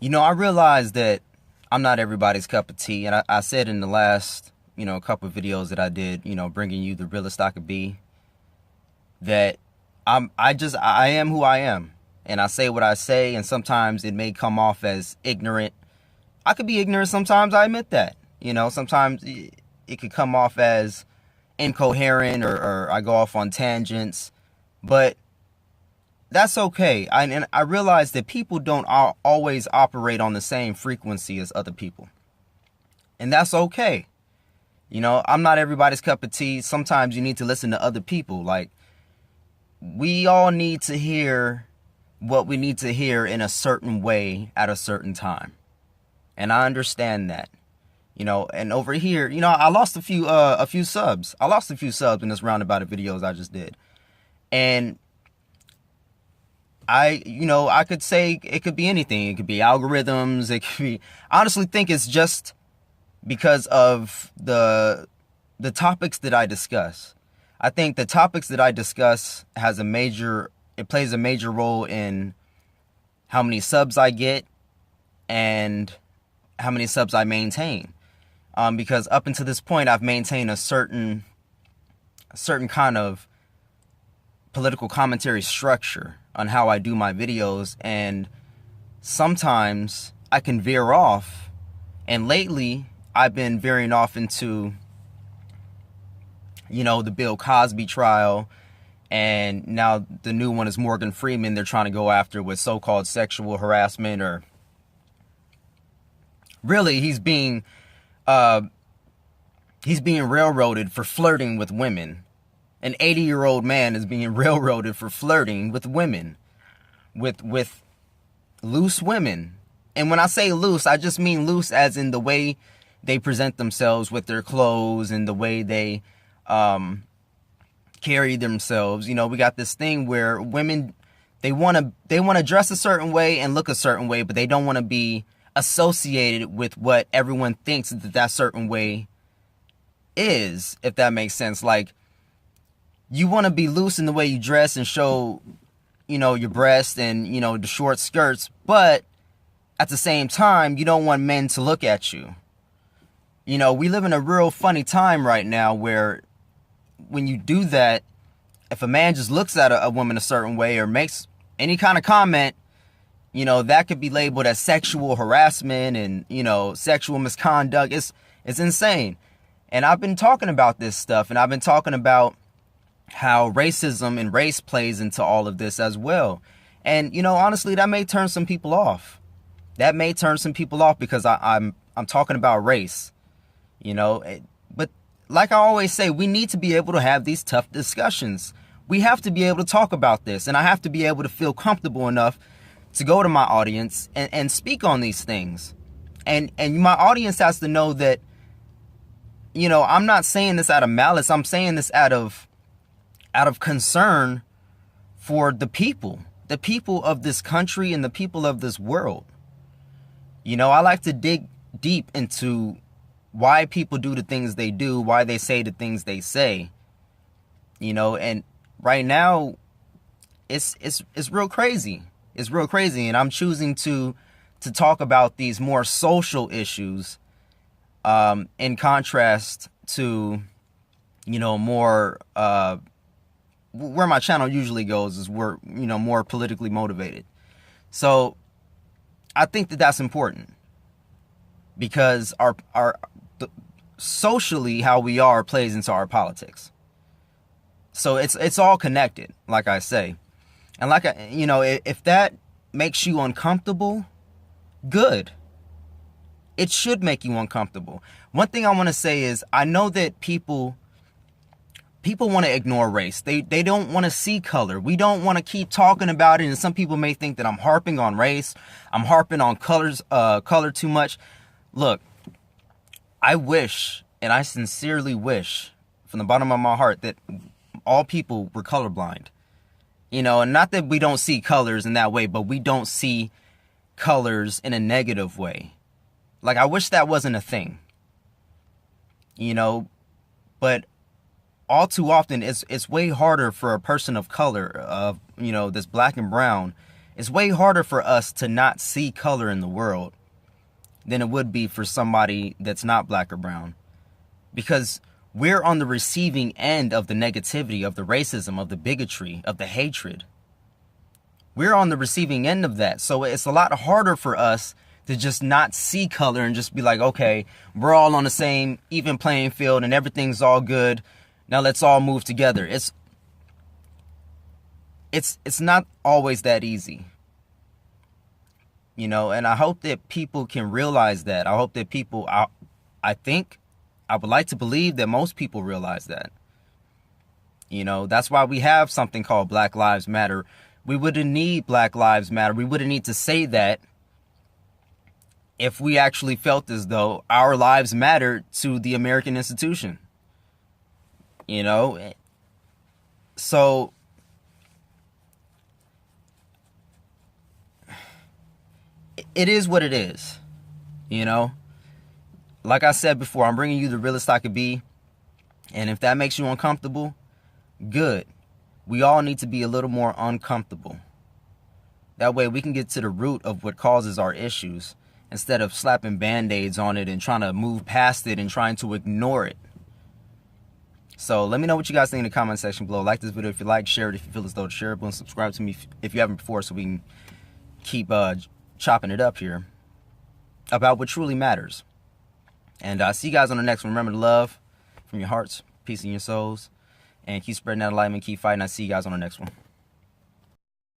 I realized that I'm not everybody's cup of tea, and I said in the last, couple of videos that I did, bringing you the realest I could be, that I am who I am, and I say what I say, and sometimes it may come off as ignorant. I could be ignorant sometimes, I admit that. Sometimes it could come off as incoherent, or I go off on tangents, but that's okay. And I realize that people don't always operate on the same frequency as other people. And that's okay. I'm not everybody's cup of tea. Sometimes you need to listen to other people. Like, we all need to hear what we need to hear in a certain way at a certain time. And I understand that. And over here, I lost a few subs. I lost a few subs in this roundabout of videos I just did. And I could say it could be anything. It could be algorithms. It could be, I honestly think it's just because of the topics that I discuss. I think the topics that I discuss it plays a major role in how many subs I get and how many subs I maintain. Because up until this point, I've maintained a certain kind of political commentary structure on how I do my videos, and sometimes I can veer off, and lately I've been veering off into the Bill Cosby trial, and now the new one is Morgan Freeman. They're trying to go after with so-called sexual harassment, or really he's being railroaded for flirting with women. An 80-year-old man is being railroaded for flirting with women, with loose women. And when I say loose, I just mean loose as in the way they present themselves with their clothes and the way they carry themselves. We got this thing where women, they want to dress a certain way and look a certain way, but they don't want to be associated with what everyone thinks that certain way is, if that makes sense. Like, you want to be loose in the way you dress and show, your breasts and, the short skirts. But at the same time, you don't want men to look at you. We live in a real funny time right now where when you do that, if a man just looks at a woman a certain way or makes any kind of comment, that could be labeled as sexual harassment and, sexual misconduct. It's insane. And I've been talking about this stuff, and I've been talking about how racism and race plays into all of this as well. And, honestly, that may turn some people off. That may turn some people off because I'm talking about race, But like I always say, we need to be able to have these tough discussions. We have to be able to talk about this, and I have to be able to feel comfortable enough to go to my audience and speak on these things. And my audience has to know that, I'm not saying this out of malice. I'm saying this out of concern for the people of this country and the people of this world. I like to dig deep into why people do the things they do, why they say the things they say, and right now it's real crazy. It's real crazy. And I'm choosing to talk about these more social issues, in contrast to, more, where my channel usually goes is where, more politically motivated. So I think that that's important because socially how we are plays into our politics. So it's all connected, like I say. And if that makes you uncomfortable, good. It should make you uncomfortable. One thing I want to say is I know that people want to ignore race. They don't want to see color. We don't want to keep talking about it. And some people may think that I'm harping on race. I'm harping on color too much. Look, I wish, and I sincerely wish from the bottom of my heart that all people were colorblind. And not that we don't see colors in that way, but we don't see colors in a negative way. Like, I wish that wasn't a thing. But all too often it's way harder for a person of color, of, that's black and brown, It's way harder for us to not see color in the world than it would be for somebody that's not black or brown. Because we're on the receiving end of the negativity, of the racism, of the bigotry, of the hatred. We're on the receiving end of that. So it's a lot harder for us to just not see color and just be like, okay, we're all on the same even playing field and everything's all good. Now let's all move together. It's not always that easy. You know, and I hope that people can realize that. I hope that people, I would like to believe that most people realize that. You know, that's why we have something called Black Lives Matter. We wouldn't need Black Lives Matter. We wouldn't need to say that if we actually felt as though our lives mattered to the American institution. You know? So it is what it is. You know? Like I said before, I'm bringing you the realest I could be. And if that makes you uncomfortable, good. We all need to be a little more uncomfortable. That way we can get to the root of what causes our issues instead of slapping band-aids on it and trying to move past it and trying to ignore it. So let me know what you guys think in the comment section below. Like this video if you like, share it if you feel as though it's shareable, and subscribe to me if you haven't before so we can keep chopping it up here about what truly matters. And see you guys on the next one. Remember to love from your hearts, peace in your souls, and keep spreading that light and keep fighting. I'll see you guys on the next one.